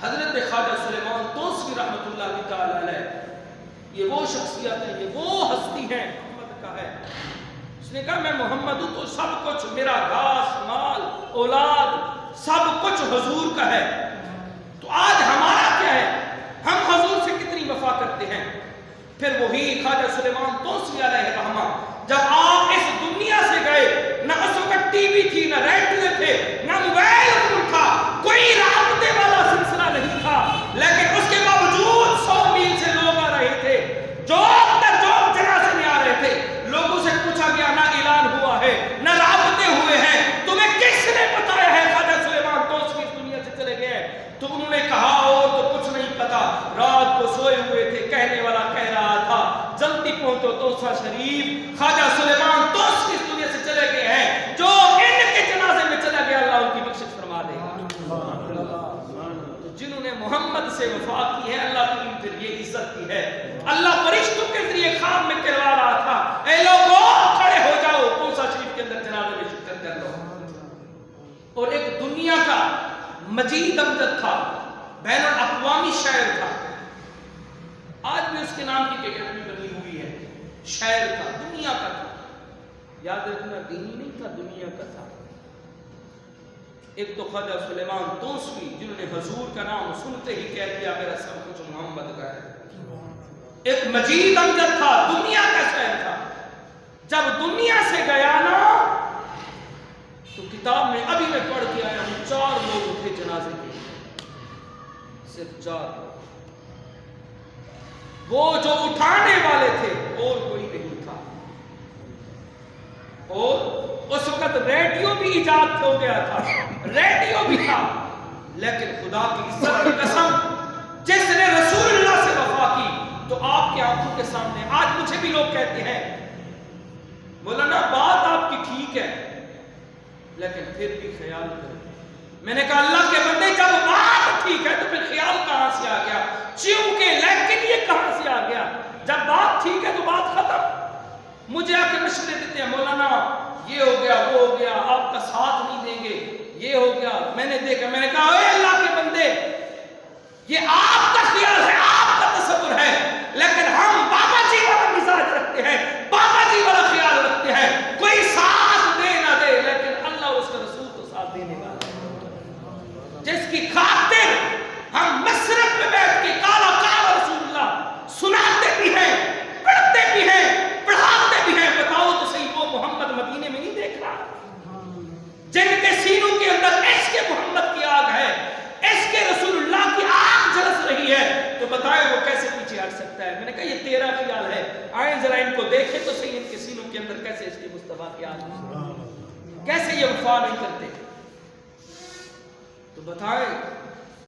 حضرت خواجہ سلیمان توسوی رحمۃ اللہ تعالی علیہ، یہ وہ شخصیت ہے، یہ وہ ہستی ہے محمد کا ہے. اس نے کہا میں محمد ہوں تو سب کچھ میرا گھاس مال اولاد سب کچھ حضور کا ہے. تو آج ہمارا کیا ہے؟ ہم حضور سے کتنی وفا کرتے ہیں. پھر وہی خواجہ سلیمان توسوی علیہ رحمہ جب آپ اس دنیا سے گئے، نہ اس وقت ٹی وی تھی، نہ ریڈیو تھے، نہ موبائل فون تھا، کوئی رابطے والا سلسلہ نہیں تھا، لیکن اس کے باوجود 100 میل سے لوگ آ رہے تھے، جوک در جوک جنازے میں آ رہے تھے. لوگوں سے پوچھا گیا نہ اعلان ہوا ہے نہ رابطے ہوئے ہیں، تمہیں کس نے بتایا ہے خواجہ سلیمان توسوی اس دنیا سے چلے گئے؟ تو انہوں نے کہا اور تو کچھ نہیں پتا، رات کو سوئے ہوئے تھے، کہنے والا کہہ رہا تھا جلدی پہنچو توسا شریف، خواجہ سلیمان توسوی اس دنیا سے چلے گئے ہیں، جو ان کے جنازے میں چلا گیا اللہ ان کی بخشش فرما دے گا. تو جنہوں نے محمد سے وفا کی ہے اللہ کی ان پر یہ عزت کی ہے. اللہ فرشتوں کے ذریعے خواب میں کروا رہا تھا اے لوگوں کھڑے ہو جاؤ توسا شریف کے اندر جنازے میں شرکت کر لو. اور ایک دنیا کا مجید امجد تھا، بین الاقوامی شاعر تھا، آج بھی اس کے نام کی اکیڈمی بنی ہوئی ہے. شاعر تھا، دنیا کا تھا، یاد رکھنا دینی نہیں تھا، دنیا کا تھا. ایک تو خواجہ سلیمان توسوی جنہوں نے حضور کا نام سنتے ہی کہہ دیا میرا سب کچھ محمد کا ہے. ایک مجید امجد تھا، دنیا کا شاعر تھا. جب دنیا سے گیا نا تو کتاب میں ابھی میں پڑھ کے آیا ہوں 4 لوگ تھے جنازے کے، صرف 4 لوگ. وہ جو اٹھانے والے تھے اور کوئی نہیں تھا. اور اس وقت ریڈیو بھی ایجاد ہو گیا تھا، ریڈیو بھی تھا، لیکن خدا کی عزت کی قسم جس نے رسول اللہ سے وفا کی تو آپ کے آنکھوں کے سامنے آج مجھے بھی لوگ کہتے ہیں مولانا بات آپ کی ٹھیک ہے لیکن پھر بھی خیال کریں. میں نے کہا اللہ کے بندے جب بات ٹھیک ہے تو پھر خیال کہاں سے آ گیا؟ چونکہ لیکن یہ کہاں سے آ گیا؟ جب بات ٹھیک ہے تو بات ختم. مجھے آ کے مشورے دیتے ہیں مولانا یہ ہو گیا وہ ہو گیا آپ کا ساتھ نہیں دیں گے یہ ہو گیا. میں نے دیکھا، میں نے کہا اے اللہ کے بندے یہ آپ کا خیال ہے، آپ کا تصور ہے، لیکن ہم بابا جی والا مزاج رکھتے ہیں، بابا جی والا خیال رکھتے ہیں. کوئی ساتھ دے نہ دے لیکن اللہ اور اس کا رسول تو ساتھ دینے والا ہے، جس کی خاطر ہم مسرت میں بیٹھ کے کالا کالا رسول اللہ سناتے بھی ہیں، پڑھتے بھی ہیں، پڑھاتے بھی ہیں. بتاؤ تو صحیح وہ محمد مدینے میں نہیں دیکھ رہا جن کے سینوں کے اندر عشق محمد کی آگ ہے، عشق رسول اللہ کی آگ جلس رہی ہے، تو بتائیں وہ کیسے پیچھے ہٹ سکتا ہے؟ میں نے کہا یہ تیرا خیال ہے، آئیں ذرا ان کو دیکھیں تو صحیح ان کے سینوں کے اندر کیسے عشق مصطفیٰ کی آگ ہے، کیسے یہ وفا نہیں کرتے. تو بتائیں